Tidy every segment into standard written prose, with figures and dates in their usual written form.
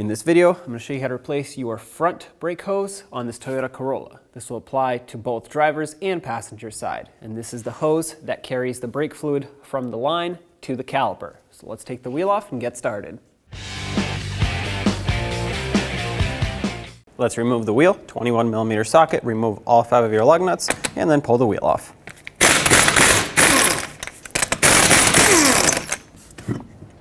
In this video, I'm going to show you how to replace your front brake hose on this Toyota Corolla. This will apply to both driver's and passenger side. And this is the hose that carries the brake fluid from the line to the caliper. So let's take the wheel off and get started. Let's remove the wheel, 21mm socket, remove all 5 of your lug nuts, and then pull the wheel off.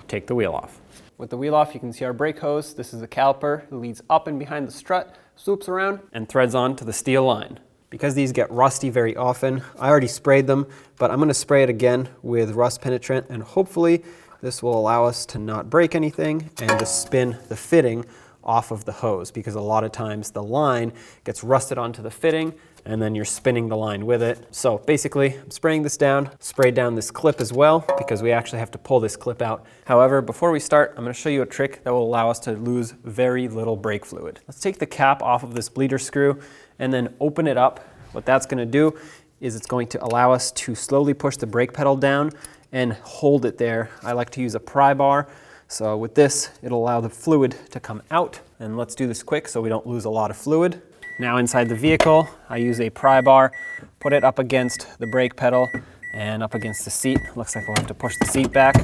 Take the wheel off. With the wheel off, you can see our brake hose. This is the caliper. It leads up and behind the strut, swoops around, and threads on to the steel line. Because these get rusty very often, I already sprayed them, but I'm going to spray it again with rust penetrant, and hopefully this will allow us to not break anything and to spin the fitting off of the hose, because a lot of times the line gets rusted onto the fitting and then you're spinning the line with it. So basically, I'm spraying this down, sprayed down this clip as well, because we actually have to pull this clip out. However, before we start, I'm going to show you a trick that will allow us to lose very little brake fluid. Let's take the cap off of this bleeder screw and then open it up. What that's going to do is it's going to allow us to slowly push the brake pedal down and hold it there. I like to use a pry bar. So with this, it'll allow the fluid to come out. And let's do this quick so we don't lose a lot of fluid. Now inside the vehicle, I use a pry bar, put it up against the brake pedal and up against the seat. Looks like we'll have to push the seat back.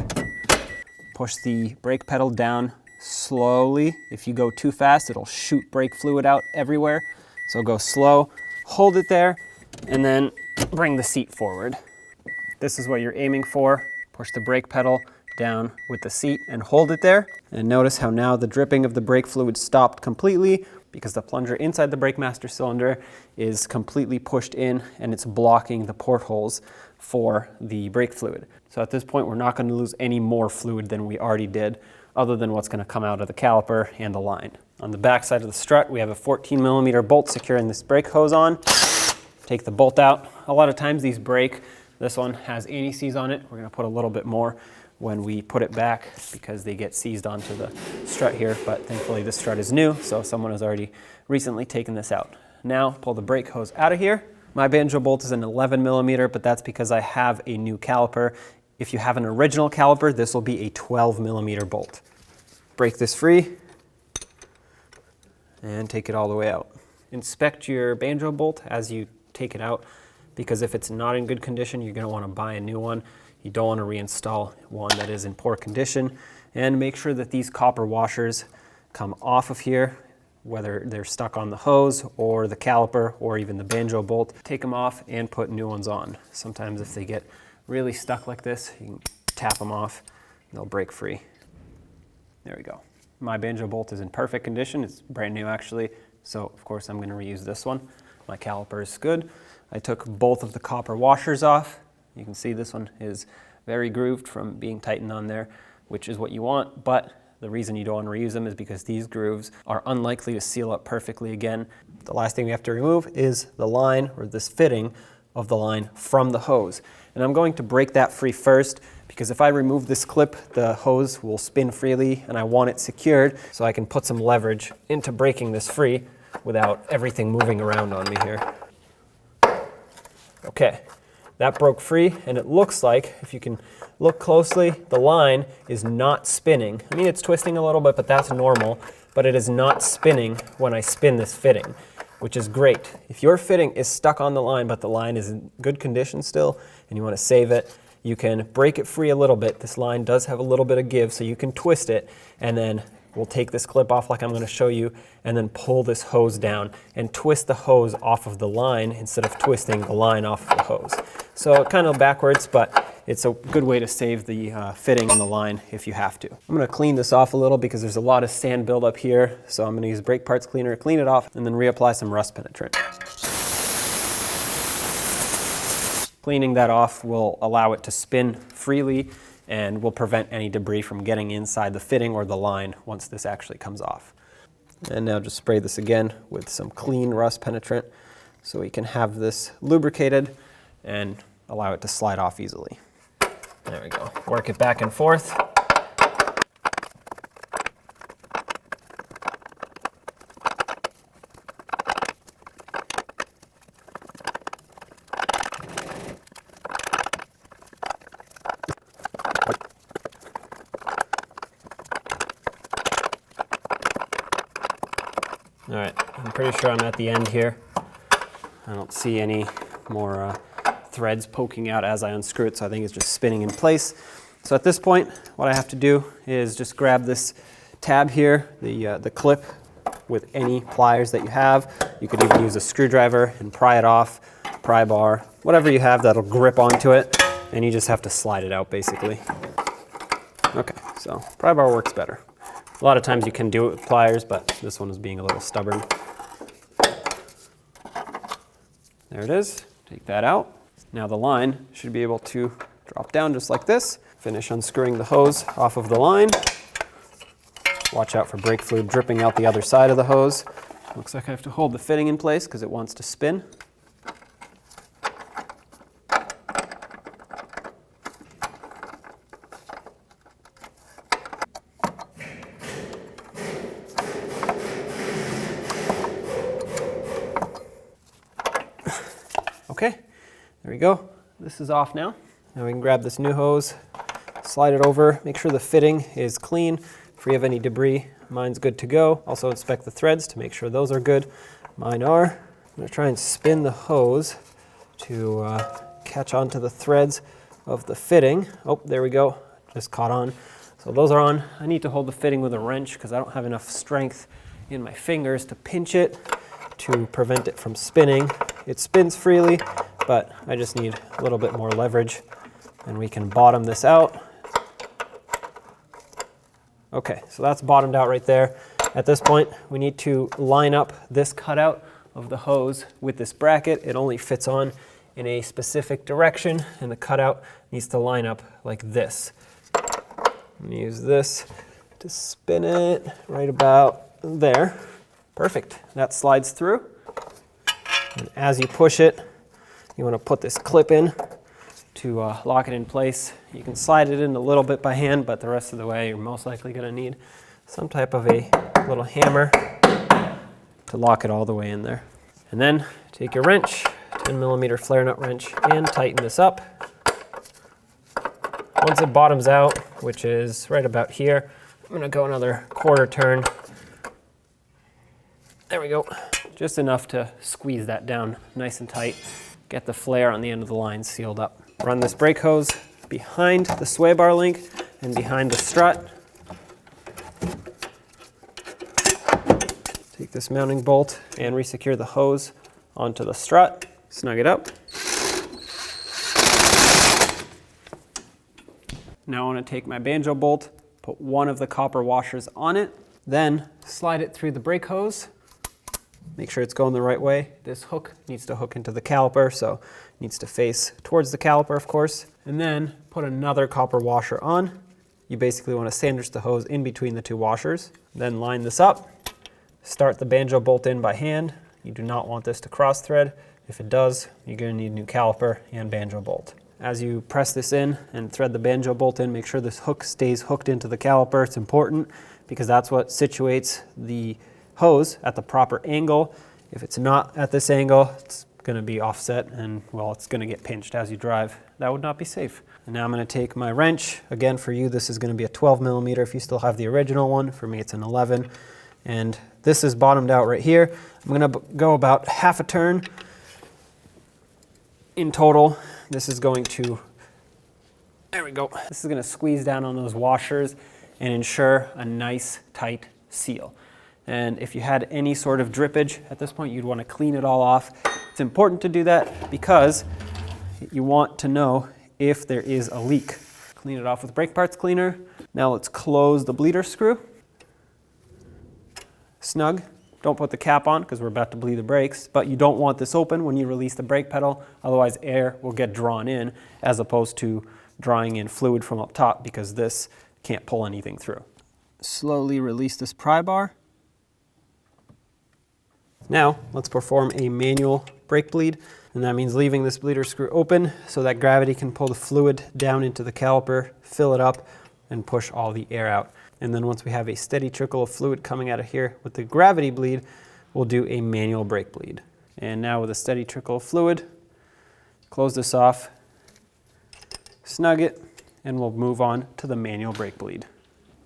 Push the brake pedal down slowly. If you go too fast, it'll shoot brake fluid out everywhere. So go slow, hold it there, and then bring the seat forward. This is what you're aiming for. Push the brake pedal down with the seat and hold it there. And notice how now the dripping of the brake fluid stopped completely, because the plunger inside the brake master cylinder is completely pushed in and it's blocking the portholes for the brake fluid. So at this point, we're not going to lose any more fluid than we already did, other than what's going to come out of the caliper and the line. On the back side of the strut, we have a 14mm bolt securing this brake hose on. Take the bolt out. A lot of times these break. This one has anti-seize on it. We're going to put a little bit more when we put it back, because they get seized onto the strut here, but thankfully this strut is new, so someone has already recently taken this out. Now pull the brake hose out of here. My banjo bolt is an 11mm, but that's because I have a new caliper. If you have an original caliper, this will be a 12mm bolt. Break this free and take it all the way out. Inspect your banjo bolt as you take it out, because if it's not in good condition, you're going to want to buy a new one. You don't want to reinstall one that is in poor condition. And make sure that these copper washers come off of here, whether they're stuck on the hose or the caliper or even the banjo bolt. Take them off and put new ones on. Sometimes if they get really stuck like this, you can tap them off and they'll break free. There we go. My banjo bolt is in perfect condition. It's brand new actually, so of course I'm going to reuse this one. My caliper is good. I took both of the copper washers off. You can see this one is very grooved from being tightened on there, which is what you want, but the reason you don't want to reuse them is because these grooves are unlikely to seal up perfectly again. The last thing we have to remove is the line, or this fitting of the line from the hose. And I'm going to break that free first, because if I remove this clip, the hose will spin freely and I want it secured so I can put some leverage into breaking this free without everything moving around on me here. Okay. That broke free, and it looks like, if you can look closely, the line is not spinning. I mean, it's twisting a little bit, but that's normal, but it is not spinning when I spin this fitting, which is great. If your fitting is stuck on the line, but the line is in good condition still, and you want to save it, you can break it free a little bit. This line does have a little bit of give, so you can twist it, and then we'll take this clip off like I'm going to show you, and then pull this hose down and twist the hose off of the line instead of twisting the line off of the hose. So kind of backwards, but it's a good way to save the fitting on the line if you have to. I'm going to clean this off a little because there's a lot of sand buildup here, so I'm going to use brake parts cleaner, clean it off, and then reapply some rust penetrant. Cleaning that off will allow it to spin freely and will prevent any debris from getting inside the fitting or the line once this actually comes off. And now just spray this again with some clean rust penetrant so we can have this lubricated and allow it to slide off easily. There we go. Work it back and forth. All right, I'm pretty sure I'm at the end here. I don't see any more threads poking out as I unscrew it, so I think it's just spinning in place. So at this point, what I have to do is just grab this tab here, the clip with any pliers that you have. You could even use a screwdriver and pry it off, pry bar, whatever you have that'll grip onto it, and you just have to slide it out basically. Okay, so pry bar works better. A lot of times you can do it with pliers, but this one is being a little stubborn. There it is, take that out. Now the line should be able to drop down just like this. Finish unscrewing the hose off of the line. Watch out for brake fluid dripping out the other side of the hose. Looks like I have to hold the fitting in place because it wants to spin. Okay, there we go. This is off now. Now we can grab this new hose, slide it over, make sure the fitting is clean, free of any debris. Mine's good to go. Also inspect the threads to make sure those are good. Mine are. I'm going to try and spin the hose to catch onto the threads of the fitting. Oh, there we go. Just caught on. So those are on. I need to hold the fitting with a wrench because I don't have enough strength in my fingers to pinch it to prevent it from spinning. It spins freely, but I just need a little bit more leverage, and we can bottom this out. Okay, so that's bottomed out right there. At this point, we need to line up this cutout of the hose with this bracket. It only fits on in a specific direction, and the cutout needs to line up like this. I'm gonna use this to spin it right about there. Perfect, that slides through. And as you push it, you want to put this clip in to lock it in place. You can slide it in a little bit by hand, but the rest of the way you're most likely going to need some type of a little hammer to lock it all the way in there. And then take your wrench, 10mm flare nut wrench, and tighten this up. Once it bottoms out, which is right about here, I'm going to go another quarter turn. There we go. Just enough to squeeze that down nice and tight. Get the flare on the end of the line sealed up. Run this brake hose behind the sway bar link and behind the strut. Take this mounting bolt and resecure the hose onto the strut. Snug it up. Now I want to take my banjo bolt, put one of the copper washers on it, then slide it through the brake hose. Make sure it's going the right way. This hook needs to hook into the caliper, so it needs to face towards the caliper, of course. And then put another copper washer on. You basically want to sandwich the hose in between the two washers. Then line this up. Start the banjo bolt in by hand. You do not want this to cross thread. If it does, you're going to need a new caliper and banjo bolt. As you press this in and thread the banjo bolt in, make sure this hook stays hooked into the caliper. It's important because that's what situates the hose at the proper angle. If it's not at this angle, it's going to be offset and, well, it's going to get pinched as you drive. That would not be safe. And now I'm going to take my wrench. Again, for you, this is going to be a 12mm if you still have the original one. For me, it's an 11. And this is bottomed out right here. I'm going to go about half a turn in total. This is going to, there we go. This is going to squeeze down on those washers and ensure a nice tight seal. And if you had any sort of drippage at this point, you'd want to clean it all off. It's important to do that because you want to know if there is a leak. Clean it off with brake parts cleaner. Now let's close the bleeder screw. Snug. Don't put the cap on because we're about to bleed the brakes, but you don't want this open when you release the brake pedal, otherwise air will get drawn in as opposed to drawing in fluid from up top because this can't pull anything through. Slowly release this pry bar. Now, let's perform a manual brake bleed, and that means leaving this bleeder screw open so that gravity can pull the fluid down into the caliper, fill it up, and push all the air out. And then once we have a steady trickle of fluid coming out of here with the gravity bleed, we'll do a manual brake bleed. And now with a steady trickle of fluid, close this off, snug it, and we'll move on to the manual brake bleed.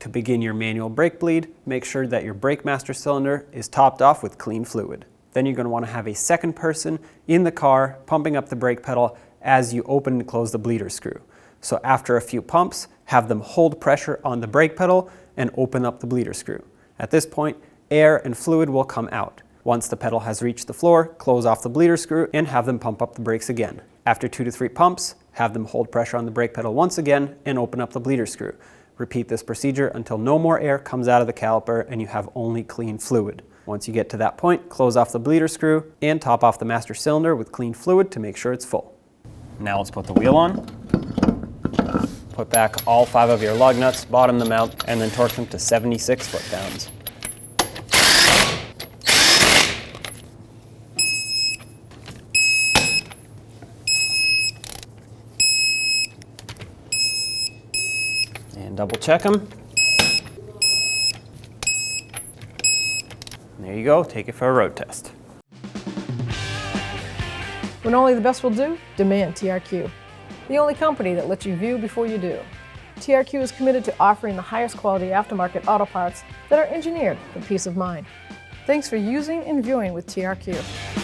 To begin your manual brake bleed, make sure that your brake master cylinder is topped off with clean fluid. Then you're going to want to have a second person in the car pumping up the brake pedal as you open and close the bleeder screw. So after a few pumps, have them hold pressure on the brake pedal and open up the bleeder screw. At this point, air and fluid will come out. Once the pedal has reached the floor, close off the bleeder screw and have them pump up the brakes again. After 2 to 3 pumps, have them hold pressure on the brake pedal once again and open up the bleeder screw. Repeat this procedure until no more air comes out of the caliper and you have only clean fluid. Once you get to that point, close off the bleeder screw and top off the master cylinder with clean fluid to make sure it's full. Now let's put the wheel on. Put back all 5 of your lug nuts, bottom them out, and then torque them to 76 foot-pounds. And double check them. There you go, take it for a road test. When only the best will do, demand TRQ. The only company that lets you view before you do. TRQ is committed to offering the highest quality aftermarket auto parts that are engineered for peace of mind. Thanks for using and viewing with TRQ.